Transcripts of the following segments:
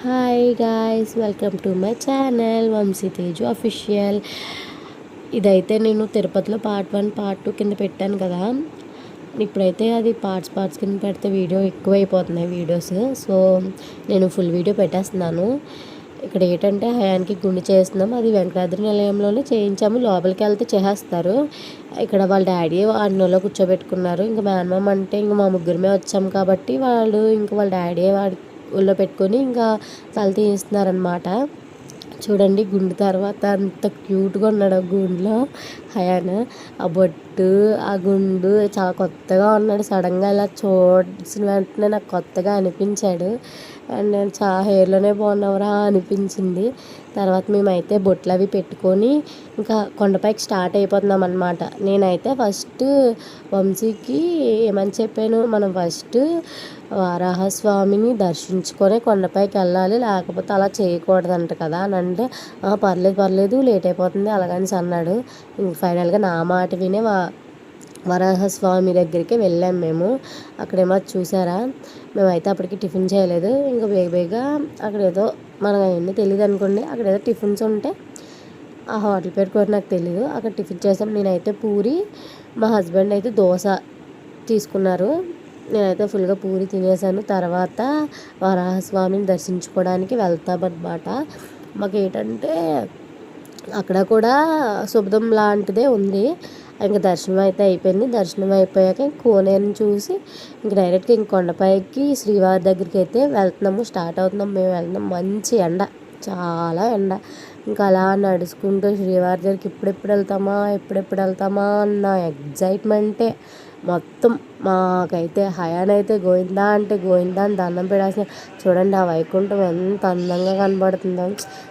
Hi guys, welcome to my channel Vamshi Teju official. ఇదైతే నేను తిరుపతిలో పార్ట్ 1 పార్ట్ 2 కింద పెట్టాను కదా. ఇప్పుడైతే అది పార్ట్స్ కింద పెడితే వీడియో ఎక్కువైపోతున్నాయి వీడియోస్. సో నేను ఫుల్ వీడియో పెట్టేస్తున్నాను. ఇక్కడ ఏంటంటే హయానికి గుండు చేస్తున్నాం. అది వెంకటాద్రి నిలయంలోనే చేయించాము. లోపలికి వెళ్తే చేసేస్తారు. ఇక్కడ వాళ్ళ డాడీ అన్నలో కూర్చోబెట్టుకున్నారు. ఇంకా మేనమామ అంటే ఇంకా మా ముగ్గురమే వచ్చాము కాబట్టి వాళ్ళు ఇంకా వాళ్ళ డాడీ వాడి ఒళ్ళో పెట్టుకొని ఇంకా తల తీస్తున్నారనమాట. చూడండి, గుండు తర్వాత అంత క్యూట్గా ఉన్నాడు ఆ గుండులో హయాన్. ఆ బొట్టు, ఆ గుండు చాలా కొత్తగా ఉన్నాడు. సడన్గా ఇలా చూసిన వెంటనే నాకు కొత్తగా అనిపించాడు. అండ్ నేను చాలా హెయిర్లోనే బాగున్నావురా అనిపించింది. తర్వాత మేమైతే బొట్లు అవి పెట్టుకొని ఇంకా కొండపైకి స్టార్ట్ అయిపోతున్నాం అనమాట. నేనైతే ఫస్ట్ వంశీకి ఏమని చెప్పాను, మనం ఫస్ట్ వారాహస్వామిని దర్శించుకొని కొండపైకి వెళ్ళాలి, లేకపోతే అలా చేయకూడదంట కదా అని అంటే, పర్లేదు లేట్ అయిపోతుంది అలాగని అన్నాడు. ఇంక ఫైనల్గా నా మాట వినే వరాహస్వామి దగ్గరికి వెళ్ళాం మేము. అక్కడేమో చూసారా, మేమైతే అప్పటికి టిఫిన్ చేయలేదు. ఇంకా బేగా అక్కడ ఏదో మనకు అవన్నీ తెలియదు అనుకోండి, అక్కడ ఏదో టిఫిన్స్ ఉంటే ఆ హోటల్ పేరు కూడా నాకు తెలీదు. అక్కడ టిఫిన్ చేసాం. నేనైతే పూరి, మా హస్బెండ్ అయితే దోశ తీసుకున్నారు. నేనైతే ఫుల్గా పూరి తినేసాను. తర్వాత వరాహస్వామిని దర్శించుకోవడానికి వెళ్తామన్నమాట. మాకు ఏంటంటే అక్కడ కూడా శుభ్రం లాంటిదే ఉంది. ఇంకా దర్శనం అయితే అయిపోయింది. దర్శనం అయిపోయాక కోనేరుని చూసి ఇంక డైరెక్ట్గా ఇంక కొండపైకి శ్రీవారి దగ్గరికి అయితే వెళ్తున్నాము. స్టార్ట్ అవుతున్నాం. మేము వెళ్తున్నాం. మంచి ఎండ, చాలా ఎండ. ఇంకా అలా నడుచుకుంటూ శ్రీవారి దగ్గరికి ఎప్పుడెప్పుడు వెళ్తామా అన్న ఎగ్జైట్మెంటే మొత్తం. మాకైతే హయాన్ అయితే గోవిందా అంటే గోవిందా అని దండం పెడాల్సిన. చూడండి ఆ వైకుంఠం ఎంత అందంగా కనబడుతుందో.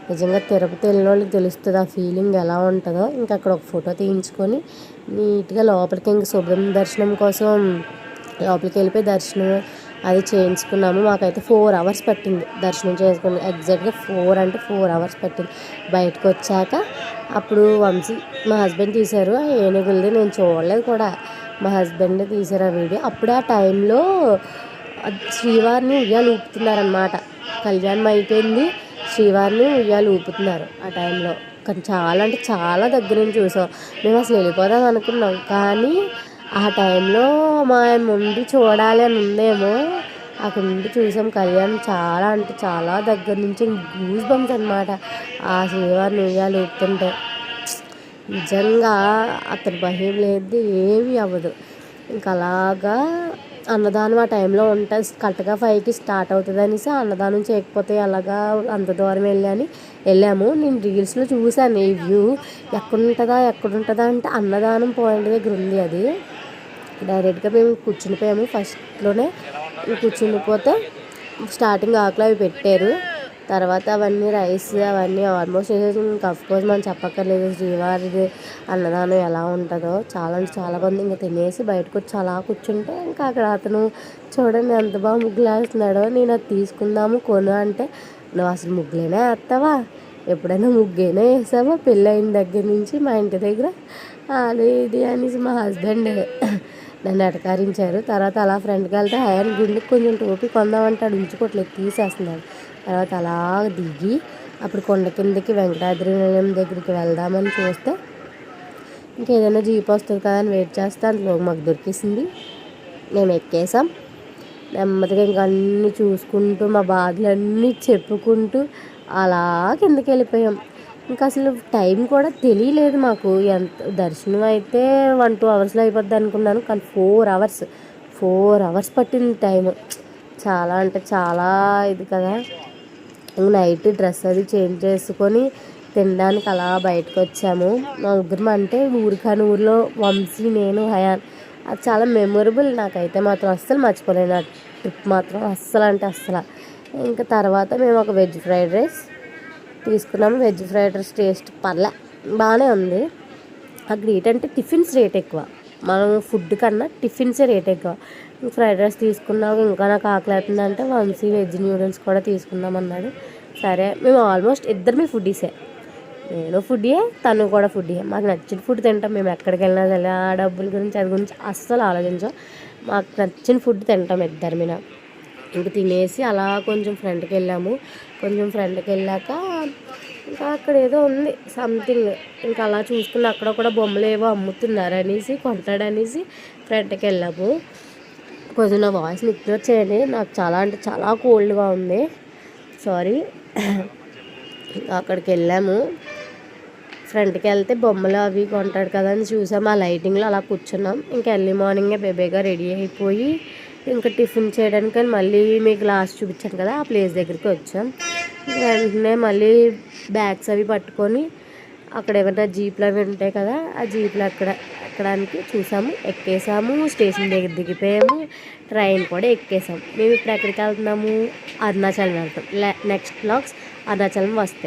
నిజంగా తిరుపతి వెళ్ళిన వాళ్ళకి తెలుస్తుంది ఆ ఫీలింగ్ ఎలా ఉంటుందో. ఇంకా అక్కడ ఒక ఫోటో తీయించుకొని నీట్గా లోపలికి ఇంక శుభ్రం దర్శనం కోసం లోపలికి వెళ్ళిపోయి దర్శనం అది చేయించుకున్నాము. మాకైతే 4 hours పట్టింది దర్శనం చేసుకుని. ఎగ్జాక్ట్గా 4 hours పట్టింది. బయటకు వచ్చాక అప్పుడు వంశీ మా హస్బెండ్ తీశారు ఆ ఏనుగులది. నేను చూడలేదు కూడా, మా హస్బెండ్ తీశారు ఆ వీడియో. అప్పుడు ఆ టైంలో శ్రీవారిని ఉయ్యాలు ఊపుతున్నారనమాట. కళ్యాణం అయిపోయింది, శ్రీవారిని ఉయ్యాలు ఊపుతున్నారు ఆ టైంలో. కానీ చాలా అంటే చాలా దగ్గర నుంచి చూసాం. మేము అసలు వెళ్ళిపోదాం అనుకున్నాం, కానీ ఆ టైంలో మా ముందు చూడాలి అని ఉందేమో. అక్కడ నుండి చూసాం కళ్యాణం. చాలా అంటే చాలా దగ్గర నుంచి గూస్ బంప్స్ అనమాట ఆ శ్రీవారిని ఉయ్యాలు ఊపుతుంటే. నిజంగా అతని భయం లేదు, ఏమీ అవ్వదు. ఇంకా అలాగా అన్నదానం ఆ టైంలో ఉంటుంది. కరెక్ట్గా 5కి స్టార్ట్ అవుతుంది అనేసి అన్నదానం చేయకపోతే అలాగా అంత దూరం వెళ్ళాము. నేను రీల్స్లో చూశాను ఈ వ్యూ. ఎక్కడుంటుందా అంటే అన్నదానం పాయింట్ దగ్గర ఉంది అది. డైరెక్ట్గా మేము కూర్చునిపోయాము. ఫస్ట్లోనే కూర్చునిపోతే స్టార్టింగ్ ఆకులు అవి పెట్టారు. తర్వాత అవన్నీ రైస్ అవన్నీ ఆల్మోస్ట్ వేసేసి ఇంకా అఫ్కోర్స్ మనం చెప్పక్కర్లేదు శ్రీవారిది అన్నదానం ఎలా ఉంటుందో. చాలా అంటే చాలా మంది ఇంకా తినేసి బయటకు వచ్చి అలా కూర్చుంటే ఇంకా అక్కడ అతను చూడండి ఎంత బాగా ముగ్గులు వేస్తున్నాడో. నేను అది తీసుకుందాము కొను అంటే, నువ్వు అసలు ముగ్గులైనా వేస్తావా, ఎప్పుడైనా ముగ్గైనా వేసావా పెళ్ళైన దగ్గర నుంచి మా ఇంటి దగ్గర అది ఇది అనేసి మా హస్బెండ్ నన్ను అటకారించారు. తర్వాత అలా ఫ్రెండ్కి వెళ్తే హయాన్ గుండెకి కొంచెం టోపీ కొందామంటాడు, ఉంచుకోవట్లేదు, తీసేస్తున్నాడు. తర్వాత అలా దిగి అప్పుడు కొండ కిందకి వెంకటాద్రి నిలయం దగ్గరికి వెళ్దామని చూస్తే ఇంకేదైనా జీప్ వస్తుంది కదా అని వెయిట్ చేస్తే అందులో మాకు దొరికేసింది. మేము ఎక్కేసాం. నెమ్మదిగా ఇంకా అన్నీ చూసుకుంటూ మా బాధలన్నీ చెప్పుకుంటూ అలా కిందకి వెళ్ళిపోయాం. ఇంకా అసలు టైం కూడా తెలియలేదు మాకు. ఎంత దర్శనం అయితే 1-2 hours అయిపోద్ది అనుకున్నాను, కానీ 4 hours పట్టింది టైము. చాలా అంటే చాలా ఇది కదా. నైట్ డ్రెస్ అది చేంజ్ చేసుకొని తినడానికి అలా బయటకు వచ్చాము. మా ముగ్గురం అంటే ఊరికాని ఊరిలో వంశీ, నేను, హయాన్. అది చాలా మెమొరబుల్. నాకైతే మాత్రం అస్సలు మర్చిపోలేను ఆ ట్రిప్ మాత్రం, అస్సలు అంటే అస్సలు. ఇంకా తర్వాత మేము ఒక వెజ్ ఫ్రైడ్ రైస్ తీసుకున్నాము. వెజ్ ఫ్రైడ్ రైస్ టేస్ట్ బాగానే ఉంది. అక్కడ ఏంటంటే టిఫిన్స్ రేట్ ఎక్కువ, మనం ఫుడ్ కన్నా టిఫిన్సే రేట్ ఎక్కువ. ఫ్రైడ్ రైస్ తీసుకున్నాక ఇంకా నాకు ఆకలి అవుతుందంటే వంశీ వెజ్ న్యూడిల్స్ కూడా తీసుకుందాం అన్నాడు. సరే, మేము ఆల్మోస్ట్ ఇద్దరమే ఫుడ్డీసే. నేను ఫుడ్డీయే, తను కూడా ఫుడ్డీయే. మాకు నచ్చిన ఫుడ్ తింటాం. మేము ఎక్కడికి వెళ్ళినా సరే ఆ డబ్బుల గురించి అది గురించి అస్సలు ఆలోచించాం. మాకు నచ్చిన ఫుడ్ తింటాం ఇద్దరు మీద. ఇంక తినేసి అలా కొంచెం ఫ్రంట్కి వెళ్ళాము. కొంచెం ఫ్రంట్కి వెళ్ళాక ఇంకా అక్కడ ఏదో ఉంది సంథింగ్, ఇంకా అలా చూసుకుని అక్కడ కూడా బొమ్మలు ఏవో అమ్ముతున్నారు అనేసి కొంటాడనేసి ఫ్రంట్కి వెళ్ళాము. కొంచెం నా వాయిస్ని ఇగ్నోర్ చేయండి, నాకు చాలా అంటే చాలా కోల్డ్గా ఉంది, సారీ. అక్కడికి వెళ్ళాము. ఫ్రంట్కి వెళ్తే బొమ్మలు అవి కొంటాడు కదా అని చూసాము. ఆ లైటింగ్లో అలా కూర్చున్నాం. ఇంకా ఎర్లీ మార్నింగే బేబీగా రెడీ అయిపోయి ఇంకా టిఫిన్ చేయడానికి మళ్ళీ మీకు లాస్ట్ చూపించాను కదా ఆ ప్లేస్ దగ్గరికి వచ్చాం. వెంటనే మళ్ళీ బ్యాగ్స్ అవి పట్టుకొని అక్కడ ఏమైనా జీప్లు అవి ఉంటాయి కదా ఆ జీప్లు ఎక్కడానికి చూసాము, ఎక్కేసాము. స్టేషన్ దగ్గర దిగిపోయాము, ట్రైన్ కూడా ఎక్కేసాము. మేము ఇప్పుడు ఎక్కడికి వెళ్తున్నాము, అరుణాచలం వెళ్తాం. నెక్స్ట్ బ్లాగ్స్ అరుణాచలం వస్తాయి.